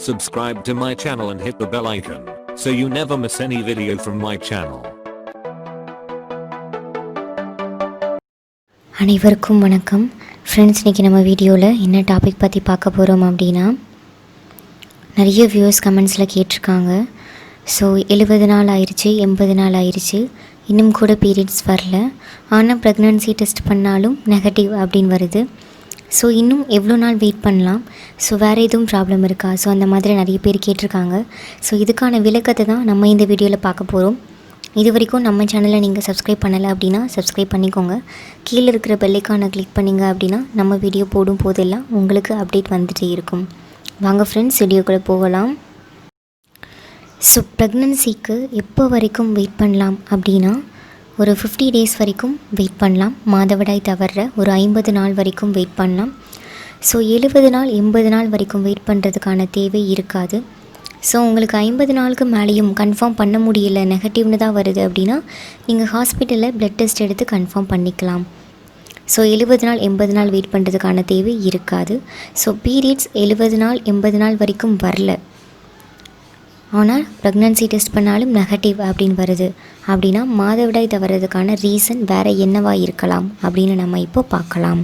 Subscribe to my channel and hit the bell icon so you never miss any video from my channel. அனைவருக்கும் வணக்கம் friends. இன்றைக்கி நம்ம வீடியோவில் என்ன topic பற்றி பார்க்க போகிறோம் அப்படின்னா, நிறைய வியூவர்ஸ் கமெண்ட்ஸில் கேட்டிருக்காங்க. ஸோ 70 நாள் ஆயிடுச்சு, 80 நாள் ஆயிடுச்சு, இன்னும் கூட பீரியட்ஸ் வரல, ஆனால் ப்ரெக்னன்சி டெஸ்ட் பண்ணாலும் நெகட்டிவ் அப்படின்னு வருது. ஸோ இன்னும் எவ்வளோ நாள் வெயிட் பண்ணலாம், ஸோ வேறு எதுவும் ப்ராப்ளம் இருக்கா, ஸோ அந்த மாதிரி நிறைய பேர் கேட்டிருக்காங்க. ஸோ இதுக்கான விளக்கத்தை தான் நம்ம இந்த வீடியோவில் பார்க்க போகிறோம். இது வரைக்கும் நம்ம சேனலை நீங்கள் சப்ஸ்கிரைப் பண்ணலை அப்படின்னா சப்ஸ்கிரைப் பண்ணிக்கோங்க. கீழே இருக்கிற பெல்லைக்கானை கிளிக் பண்ணிங்க அப்படின்னா நம்ம வீடியோ போடும் போதெல்லாம் உங்களுக்கு அப்டேட் வந்துகிட்டே இருக்கும். வாங்க ஃப்ரெண்ட்ஸ், வீடியோக்குள்ளே போகலாம். ஸோ ப்ரெக்னன்சிக்கு எப்போ வரைக்கும் வெயிட் பண்ணலாம் அப்படின்னா, ஒரு 50 டேஸ் வரைக்கும் வெயிட் பண்ணலாம். மாதவிடாய் தவிர ஒரு 50 நாள் வரைக்கும் வெயிட் பண்ணலாம். ஸோ 70 நாள் 80 நாள் வரைக்கும் வெயிட் பண்ணுறதுக்கான தேவை இருக்காது. ஸோ உங்களுக்கு 50 நாளுக்கு மேலேயும் கன்ஃபார்ம் பண்ண முடியல, நெகட்டிவ்னு தான் வருது அப்படின்னா நீங்கள் ஹாஸ்பிட்டலில் ப்ளட் டெஸ்ட் எடுத்து கன்ஃபார்ம் பண்ணிக்கலாம். ஸோ 70 நாள் 80 நாள் வெயிட் பண்ணுறதுக்கான தேவை இருக்காது. ஸோ பீரியட்ஸ் 70 நாள் 80 நாள் வரைக்கும் வரல, ஆனால் ப்ரெக்னன்சி டெஸ்ட் பண்ணாலும் நெகட்டிவ் அப்படின்னு வருது அப்படின்னா மாதவிடாய் தவறதுக்கான ரீசன் வேறு என்னவாக இருக்கலாம் அப்படின்னு நம்ம இப்போ பார்க்கலாம்.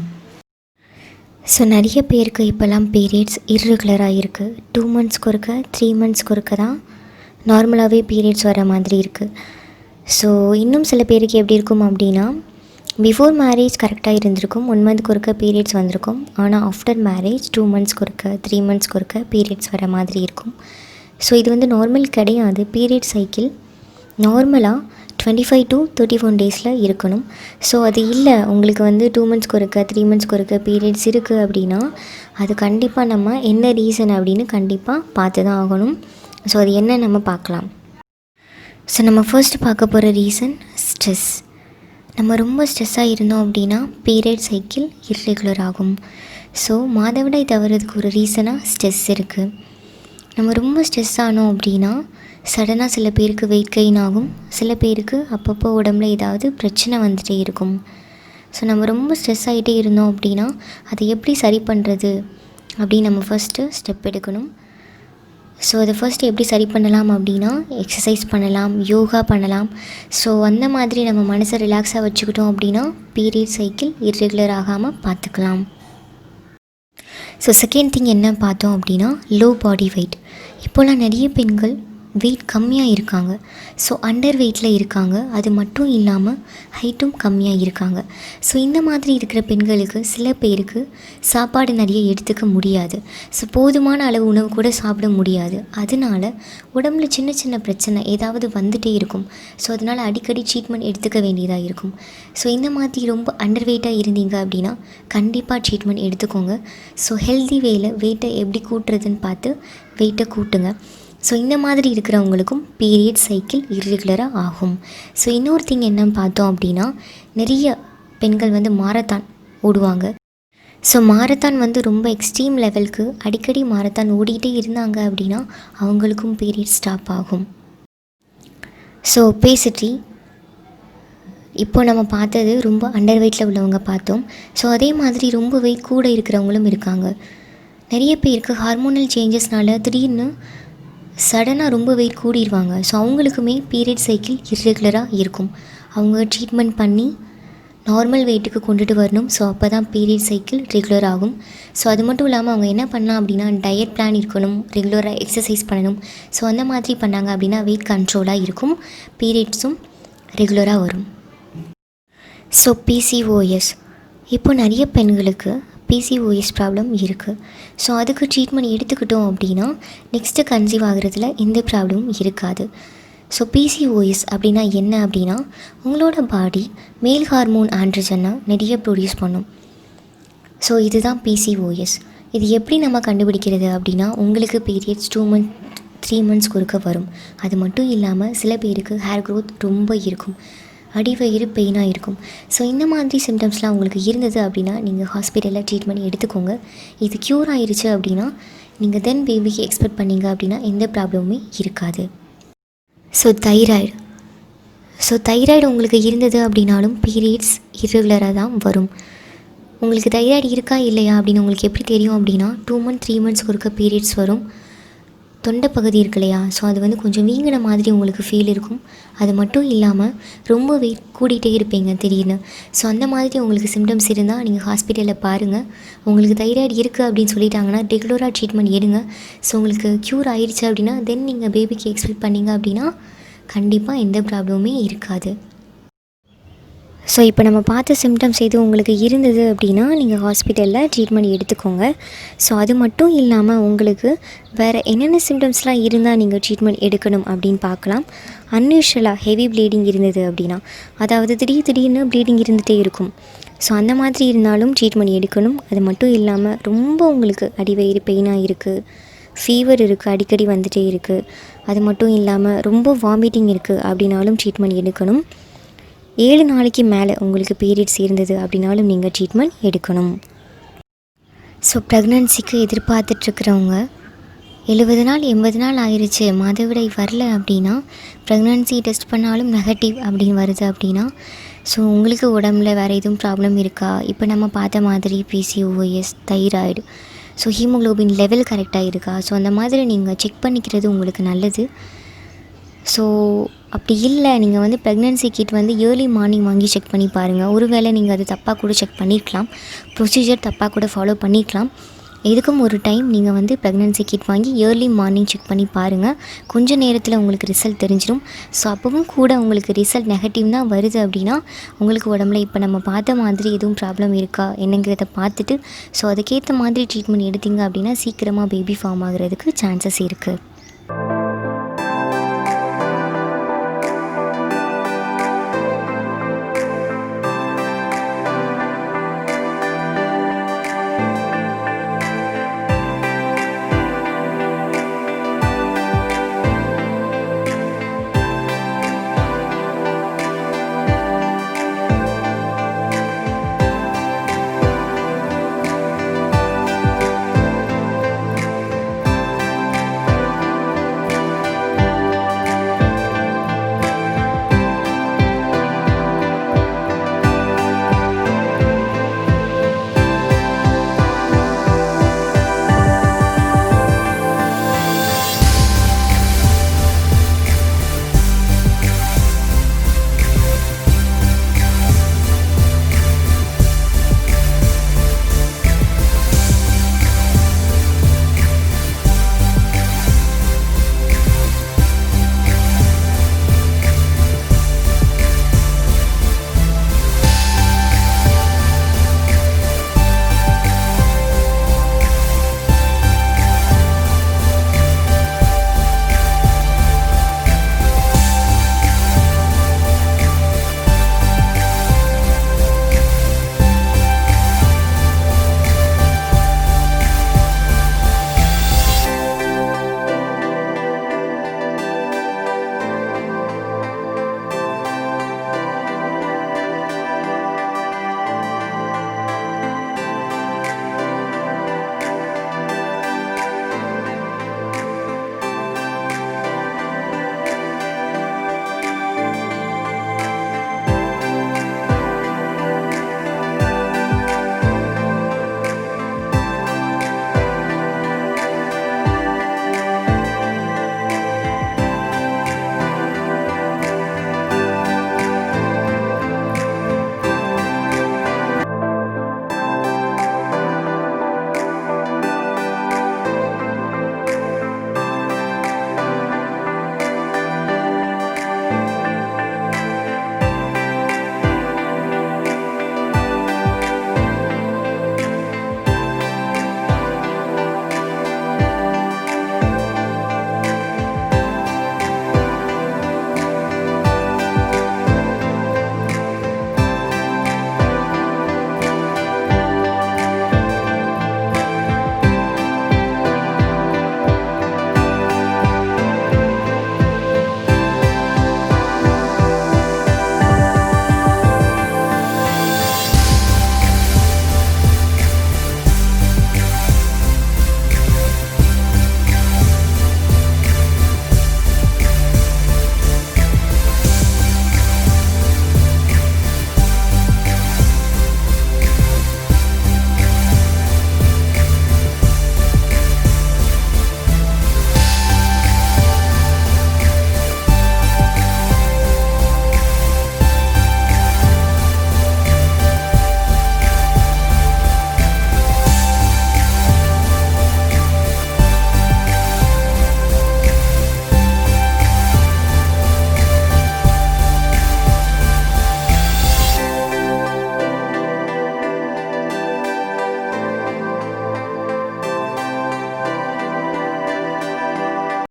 ஸோ நிறைய பேருக்கு இப்போல்லாம் பீரியட்ஸ் இர்ரெகுலராக இருக்குது. 2 மந்த்ஸ்க்கு ஒருக்க 3 மந்த்ஸ்க்கு ஒருக்க தான் நார்மலாகவே பீரியட்ஸ் வர மாதிரி இருக்குது. ஸோ இன்னும் சில பேருக்கு எப்படி இருக்கும் அப்படின்னா, பிஃபோர் மேரேஜ் கரெக்டாக இருந்திருக்கும், 1 மந்த்க்கு ஒருக்க பீரியட்ஸ் வந்திருக்கும், ஆனால் ஆஃப்டர் மேரேஜ் 2 மந்த்ஸ்க்கு ஒருக்க 3 மந்த்ஸ்க்கு ஒருக்க பீரியட்ஸ் வர மாதிரி இருக்கும். ஸோ இது வந்து நார்மல் கிடையாது. பீரியட் சைக்கிள் நார்மலாக 25 to 31 டேஸில் இருக்கணும். ஸோ அது இல்லை, உங்களுக்கு வந்து 2 மந்த்ஸ்க்கு ஒருக்க 3 மந்த்ஸ்க்கு ஒருக்க பீரியட்ஸ் இருக்குது அப்படின்னா அது கண்டிப்பாக நம்ம என்ன ரீசன் அப்படின்னு கண்டிப்பாக பார்த்து தான் ஆகணும். ஸோ அது என்ன நம்ம பார்க்கலாம். ஸோ நம்ம ஃபர்ஸ்ட் பார்க்க போகிற ரீசன் ஸ்ட்ரெஸ். நம்ம ரொம்ப ஸ்ட்ரெஸ்ஸாக இருந்தோம் அப்படின்னா பீரியட் சைக்கிள் இர்ரெகுலர் ஆகும். ஸோ மாதவிடாய் தவறதுக்கு ஒரு ரீசனாக ஸ்ட்ரெஸ் இருக்குது. நம்ம ரொம்ப ஸ்ட்ரெஸ் ஆனோம் அப்படின்னா சடனாக சில பேருக்கு வெயிட் கெயின் ஆகும், சில பேருக்கு அப்பப்போ உடம்புல ஏதாவது பிரச்சனை வந்துகிட்டே இருக்கும். ஸோ நம்ம ரொம்ப ஸ்ட்ரெஸ் ஆகிட்டே இருந்தோம் அப்படின்னா அதை எப்படி சரி பண்ணுறது அப்படின்னு நம்ம ஃபஸ்ட்டு ஸ்டெப் எடுக்கணும். ஸோ அதை ஃபஸ்ட்டு எப்படி சரி பண்ணலாம் அப்படின்னா, எக்ஸசைஸ் பண்ணலாம், யோகா பண்ணலாம். ஸோ அந்த மாதிரி நம்ம மனசை ரிலாக்ஸாக வச்சுக்கிட்டோம் அப்படின்னா பீரியட் சைக்கிள் இர்ரெகுலர் ஆகாமல் பார்த்துக்கலாம். ஸோ செகண்ட் திங் என்ன பார்த்தோம் அப்படின்னா, லோ பாடி வெயிட். இப்போலாம் நிறைய பெண்கள் வெயிட் கம்மியாக இருக்காங்க. ஸோ அண்டர் வெயிட்டில் இருக்காங்க. அது மட்டும் இல்லாமல் ஹைட்டும் கம்மியாக இருக்காங்க. ஸோ இந்த மாதிரி இருக்கிற பெண்களுக்கு சில பேருக்கு சாப்பாடு நிறைய எடுத்துக்க முடியாது. ஸோ போதுமான அளவு உணவு கூட சாப்பிட முடியாது. அதனால உடம்புல சின்ன சின்ன பிரச்சனை ஏதாவது வந்துகிட்டே இருக்கும். ஸோ அதனால் அடிக்கடி ட்ரீட்மெண்ட் எடுத்துக்க வேண்டியதாக இருக்கும். ஸோ இந்த மாதிரி ரொம்ப அண்டர் வெயிட்டாக இருந்தீங்க அப்படின்னா கண்டிப்பாக ட்ரீட்மெண்ட் எடுத்துக்கோங்க. ஸோ ஹெல்தி வேயில் வெயிட்டை எப்படி கூட்டுறதுன்னு பார்த்து வெயிட்டை கூட்டுங்க. ஸோ இந்த மாதிரி இருக்கிறவங்களுக்கும் பீரியட் சைக்கிள் இர்ரெகுலராக ஆகும். ஸோ இன்னொரு திங் என்னன்னு பார்த்தோம் அப்படின்னா, நிறைய பெண்கள் வந்து மாரத்தான் ஓடுவாங்க. ஸோ மாரத்தான் வந்து ரொம்ப எக்ஸ்ட்ரீம் லெவலுக்கு அடிக்கடி மாரத்தான் ஓடிக்கிட்டே இருந்தாங்க அப்படின்னா அவங்களுக்கும் பீரியட் ஸ்டாப் ஆகும். ஸோ ஒபேசிட்டி இப்போ நம்ம பார்த்தது ரொம்ப அண்டர் வெயிட்டில் உள்ளவங்க பார்த்தோம். ஸோ அதே மாதிரி ரொம்ப வெயிட் கூட இருக்கிறவங்களும் இருக்காங்க. நிறைய பேருக்கு ஹார்மோனல் சேஞ்சஸ்னால திடீர்னு சடனாக ரொம்ப வெயிட் கூடிடுவாங்க. ஸோ அவங்களுக்குமே பீரியட் சைக்கிள் இர்ரெகுலராக இருக்கும். அவங்க ட்ரீட்மெண்ட் பண்ணி நார்மல் வெயிட்டுக்கு கொண்டுட்டு வரணும். ஸோ அப்போ தான் பீரியட் சைக்கிள் ரெகுலர் ஆகும். ஸோ அது மட்டும் இல்லாமல் அவங்க என்ன பண்ணலாம் அப்படின்னா, டயட் பிளான் இருக்கணும், ரெகுலராக எக்ஸசைஸ் பண்ணணும். ஸோ அந்த மாதிரி பண்ணாங்க அப்படின்னா வெயிட் கண்ட்ரோலாக இருக்கும், பீரியட்ஸும் ரெகுலராக வரும். ஸோ PCOS, இப்போ நிறைய பெண்களுக்கு PCOS ப்ராப்ளம் இருக்குது. ஸோ அதுக்கு ட்ரீட்மெண்ட் எடுத்துக்கிட்டோம் அப்படின்னா நெக்ஸ்ட்டு கன்சீவ் ஆகிறதுல எந்த ப்ராப்ளமும் இருக்காது. ஸோ PCOS அப்படின்னா என்ன அப்படின்னா, உங்களோட பாடி மேல் ஹார்மோன் ஆண்ட்ரஜனை நிறைய ப்ரொடியூஸ் பண்ணும். ஸோ இதுதான் PCOS. இது எப்படி நம்ம கண்டுபிடிக்கிறது அப்படின்னா, உங்களுக்கு பீரியட்ஸ் 2 மந்த் 3 மந்த்ஸ்க்கு ஒருக்க வரும். அது மட்டும் இல்லாமல் சில பேருக்கு ஹேர் க்ரோத் ரொம்ப இருக்கும், அடிவயிறு பெயினாக இருக்கும். ஸோ இந்த மாதிரி சிம்டம்ஸ்லாம் உங்களுக்கு இருந்தது அப்படின்னா நீங்கள் ஹாஸ்பிட்டலில் ட்ரீட்மெண்ட் எடுத்துக்கோங்க. இது க்யூர் ஆயிடுச்சு அப்படின்னா நீங்கள் தென் பேபிக்கு எக்ஸ்பெக்ட் பண்ணிங்க அப்படின்னா எந்த ப்ராப்ளமுமே இருக்காது. ஸோ தைராய்டு உங்களுக்கு இருந்தது அப்படின்னாலும் பீரியட்ஸ் இர்ரெகுலராக தான் வரும். உங்களுக்கு தைராய்டு இருக்கா இல்லையா அப்படின்னு உங்களுக்கு எப்படி தெரியும் அப்படின்னா 2 மந்த் 3 மந்த்ஸ்க்கு ஒருக்க பீரியட்ஸ் வரும். தொண்டை பகுதி இருக்கு இல்லையா, ஸோ அது வந்து கொஞ்சம் வீங்கின மாதிரி உங்களுக்கு ஃபீல் இருக்கும். அது மட்டும் இல்லாமல் ரொம்ப வெயிட் கூட்டிகிட்டே இருப்பீங்க திடீர்னு. ஸோ அந்த மாதிரி உங்களுக்கு சிம்டம்ஸ் இருந்தால் நீங்கள் ஹாஸ்பிட்டலில் பாருங்கள். உங்களுக்கு தைராய்டு இருக்குது அப்படின்னு சொல்லிட்டாங்கன்னா ரெகுலராக ட்ரீட்மெண்ட் எடுங்க. ஸோ உங்களுக்கு க்யூர் ஆயிடுச்சு அப்படின்னா தென் நீங்கள் பேபிக்கு எக்ஸ்பெக்ட் பண்ணிங்க அப்படின்னா கண்டிப்பாக எந்த ப்ராப்ளமுமே இருக்காது. ஸோ இப்போ நம்ம பார்த்த சிம்டம்ஸ் எதுவும் உங்களுக்கு இருந்தது அப்படின்னா நீங்கள் ஹாஸ்பிட்டலில் ட்ரீட்மெண்ட் எடுத்துக்கோங்க. ஸோ அது மட்டும் இல்லாமல் உங்களுக்கு வேறு என்னென்ன சிம்டம்ஸ்லாம் இருந்தால் நீங்கள் ட்ரீட்மெண்ட் எடுக்கணும் அப்படின்னு பார்க்கலாம். அன்யூஷுவலாக ஹெவி ப்ளீடிங் இருந்தது அப்படின்னா, அதாவது திடீர்னு ப்ளீடிங் இருந்துகிட்டே இருக்கும். ஸோ அந்த மாதிரி இருந்தாலும் ட்ரீட்மெண்ட் எடுக்கணும். அது மட்டும் இல்லாமல் ரொம்ப உங்களுக்கு அடிவயிறு பெயினாக இருக்குது, ஃபீவர் இருக்குது, அடிக்கடி வந்துகிட்டே இருக்குது, அது மட்டும் இல்லாமல் ரொம்ப வாமிட்டிங் இருக்குது அப்படின்னாலும் ட்ரீட்மெண்ட் எடுக்கணும். 7 நாளைக்கு மேலே உங்களுக்கு பீரியட்ஸ் இருந்தது அப்படின்னாலும் நீங்கள் ட்ரீட்மெண்ட் எடுக்கணும். ஸோ ப்ரெக்னன்சிக்கு எதிர்பார்த்துட்ருக்கிறவங்க 70 நாள் 80 நாள் ஆயிடுச்சு, மாதவிடாய் வரல அப்படின்னா, ப்ரெக்னன்சி டெஸ்ட் பண்ணாலும் நெகட்டிவ் அப்படின்னு வருது அப்படின்னா, ஸோ உங்களுக்கு உடம்புல வேறு எதுவும் ப்ராப்ளம் இருக்கா, இப்போ நம்ம பார்த்த மாதிரி PCOS, thyroid, so haemoglobin level கரெக்டாக இருக்கா, ஸோ அந்த மாதிரி நீங்கள் செக் பண்ணிக்கிறது உங்களுக்கு நல்லது. ஸோ அப்படி இல்லை, நீங்கள் வந்து ப்ரெக்னன்சி கிட் வந்து ஏர்லி மார்னிங் வாங்கி செக் பண்ணி பாருங்கள். ஒருவேளை நீங்கள் அது தப்பாக கூட செக் பண்ணியிருக்கலாம், ப்ரொசீஜர் தப்பாக கூட ஃபாலோ பண்ணிக்கலாம். எதுக்கும் ஒரு டைம் நீங்கள் வந்து ப்ரெக்னன்சி கிட் வாங்கி ஏர்லி மார்னிங் செக் பண்ணி பாருங்கள். கொஞ்சம் நேரத்தில் உங்களுக்கு ரிசல்ட் தெரிஞ்சிடும். ஸோ அப்பவும் கூட உங்களுக்கு ரிசல்ட் நெகட்டிவ் தான் வருது அப்படின்னா உங்களுக்கு உடம்புல இப்போ நம்ம பார்த்த மாதிரி எதுவும் ப்ராப்ளம் இருக்கா என்னங்கிறத பார்த்துட்டு ஸோ அதுக்கேற்ற மாதிரி ட்ரீட்மெண்ட் எடுத்தீங்க அப்படின்னா சீக்கிரமாக பேபி ஃபார்ம் ஆகிறதுக்கு சான்சஸ் இருக்குது.